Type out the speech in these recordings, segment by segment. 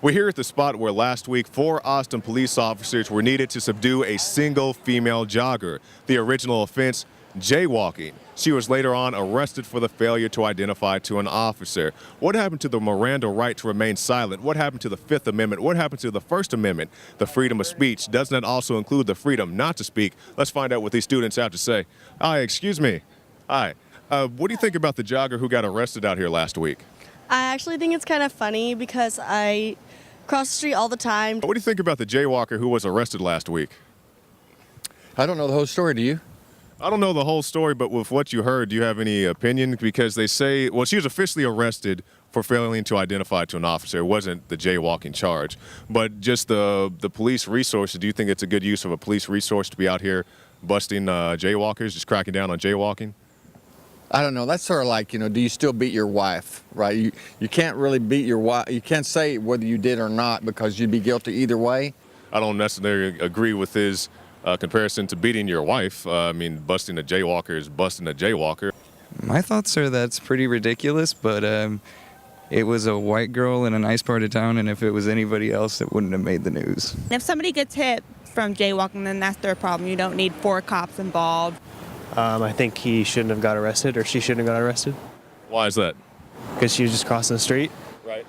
We're here at the spot where last week 4 Austin police officers were needed to subdue a single female jogger. The original offense, jaywalking. She was later on arrested for the failure to identify to an officer. What happened to the Miranda right to remain silent? What happened to the Fifth Amendment? What happened to the First Amendment? The freedom of speech. Doesn't that also include the freedom not to speak? Let's find out what these students have to say. Hi, excuse me. Hi. What do you think about the jogger who got arrested out here last week? I actually think it's kind of funny because I cross the street all the time. What do you think about the jaywalker who was arrested last week? I don't know the whole story, do you? I don't know the whole story, but with what you heard, do you have any opinion? Because they say, well, she was officially arrested for failing to identify to an officer. It wasn't the jaywalking charge. But just the police resources, do you think it's a good use of a police resource to be out here busting jaywalkers, just cracking down on jaywalking? I don't know. That's sort of like, do you still beat your wife, right? You can't really beat your wife. You can't say whether you did or not because you'd be guilty either way. I don't necessarily agree with his comparison to beating your wife. I mean, busting a jaywalker is busting a jaywalker. My thoughts are that's pretty ridiculous, but it was a white girl in a nice part of town, and if it was anybody else, it wouldn't have made the news. If somebody gets hit from jaywalking, then that's their problem. You don't need 4 cops involved. I think he shouldn't have got arrested, or she shouldn't have got arrested. Why is that? Because she was just crossing the street. Right.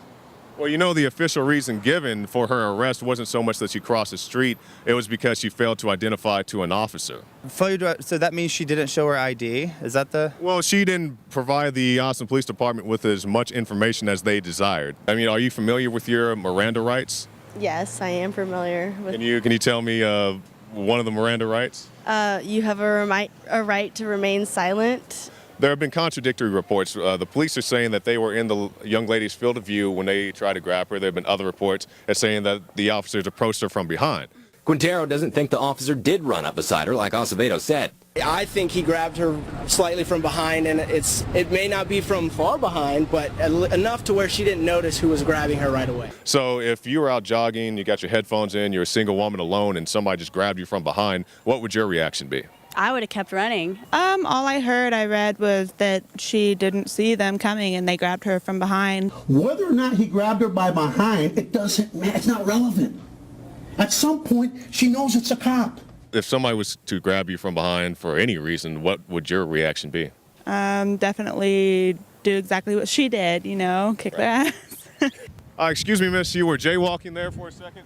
Well, the official reason given for her arrest wasn't so much that she crossed the street, it was because she failed to identify to an officer. So that means she didn't show her ID? Is that the... Well, she didn't provide the Austin Police Department with as much information as they desired. I mean, are you familiar with your Miranda rights? Yes, I am familiar with. Can you tell me one of the Miranda rights? You have a right to remain silent. There have been contradictory reports. The police are saying that they were in the young lady's field of view when they tried to grab her. There have been other reports that saying that the officers approached her from behind. Quintero doesn't think the officer did run up beside her, like Acevedo said. I think he grabbed her slightly from behind, and it may not be from far behind, but enough to where she didn't notice who was grabbing her right away. So if you were out jogging, you got your headphones in, you're a single woman alone, and somebody just grabbed you from behind, what would your reaction be? I would have kept running. All I read was that she didn't see them coming and they grabbed her from behind. Whether or not he grabbed her by behind, it's not relevant. At some point, she knows it's a cop. If somebody was to grab you from behind for any reason, what would your reaction be? Definitely do exactly what she did, kick their ass. Excuse me, miss, you were jaywalking there for a second?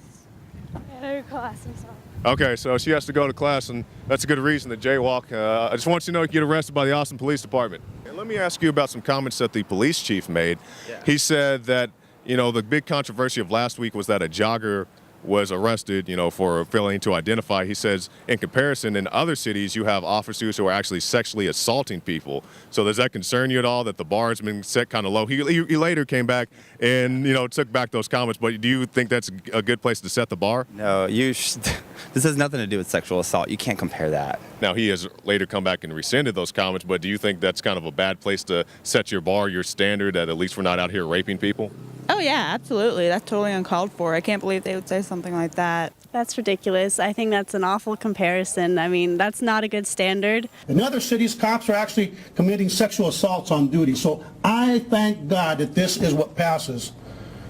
Yeah, class, I'm sorry. Okay, so she has to go to class, and that's a good reason to jaywalk. I just want you to know you get arrested by the Austin Police Department. And let me ask you about some comments that the police chief made. Yeah. He said that, the big controversy of last week was that a jogger was arrested, for failing to identify. He says, in comparison, in other cities, you have officers who are actually sexually assaulting people. So does that concern you at all that the bar has been set kind of low? He later came back and, took back those comments, but do you think that's a good place to set the bar? No, this has nothing to do with sexual assault. You can't compare that. Now, he has later come back and rescinded those comments, but do you think that's kind of a bad place to set your bar, your standard, that at least we're not out here raping people? Oh, yeah, absolutely. That's totally uncalled for. I can't believe they would say something like that. That's ridiculous. I think that's an awful comparison. I mean, that's not a good standard. In other cities, cops are actually committing sexual assaults on duty. So I thank God that this is what passes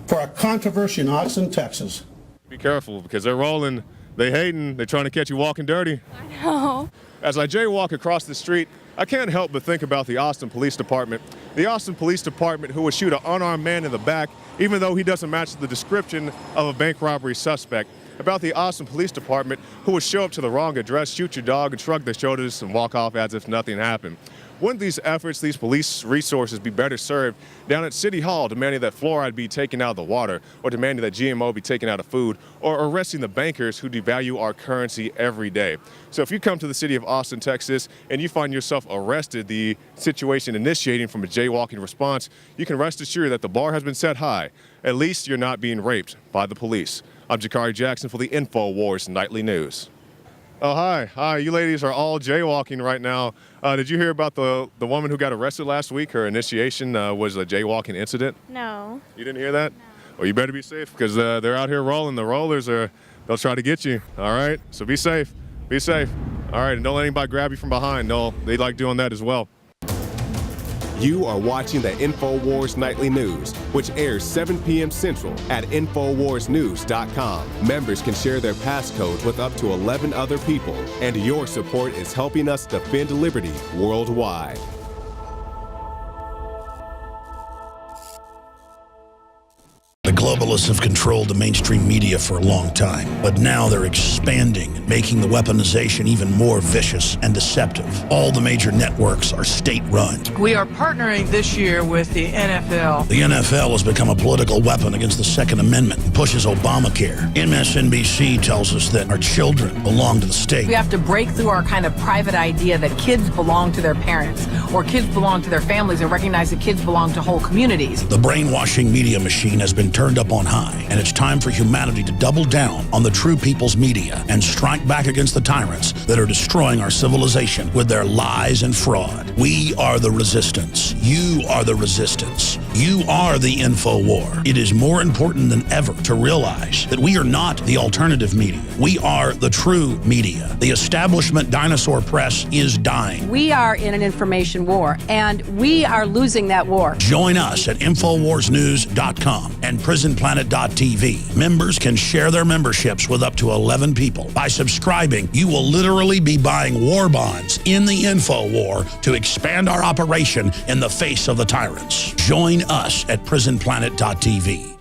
for a controversy in Austin, Texas. Be careful, because they're rolling, they hating, they're trying to catch you walking dirty. I know. As I jaywalk across the street, I can't help but think about the Austin Police Department. The Austin Police Department who would shoot an unarmed man in the back, even though he doesn't match the description of a bank robbery suspect. About the Austin Police Department who would show up to the wrong address, shoot your dog, and shrug their shoulders and walk off as if nothing happened. Wouldn't these efforts, these police resources, be better served down at City Hall demanding that fluoride be taken out of the water, or demanding that GMO be taken out of food, or arresting the bankers who devalue our currency every day? So if you come to the city of Austin, Texas, and you find yourself arrested, the situation initiating from a jaywalking response, you can rest assured that the bar has been set high. At least you're not being raped by the police. I'm Jakari Jackson for the InfoWars Nightly News. Oh, hi. Hi, you ladies are all jaywalking right now. Did you hear about the woman who got arrested last week? Her initiation was a jaywalking incident? No. You didn't hear that? No. Well, you better be safe, because they're out here rolling. The rollers they'll try to get you, all right? So be safe. Be safe. All right, and don't let anybody grab you from behind. No, they like doing that as well. You are watching the InfoWars Nightly News, which airs 7 p.m. Central at InfoWarsNews.com. Members can share their passcode with up to 11 other people, and your support is helping us defend liberty worldwide. The globalists have controlled the mainstream media for a long time, but now they're expanding, making the weaponization even more vicious and deceptive. All the major networks are state-run. We are partnering this year with the NFL. The NFL has become a political weapon against the Second Amendment and pushes Obamacare. MSNBC tells us that our children belong to the state. We have to break through our kind of private idea that kids belong to their parents or kids belong to their families and recognize that kids belong to whole communities. The brainwashing media machine has been turned up on high, and it's time for humanity to double down on the true people's media and strike back against the tyrants that are destroying our civilization with their lies and fraud. We are the resistance. You are the resistance. You are the InfoWar. It is more important than ever to realize that we are not the alternative media. We are the true media. The establishment dinosaur press is dying. We are in an information war, and we are losing that war. Join us at InfoWarsNews.com and PrisonPlanet.tv. Members can share their memberships with up to 11 people. By subscribing, you will literally be buying war bonds in the InfoWar to expand our operation in the face of the tyrants. Join us at PrisonPlanet.tv.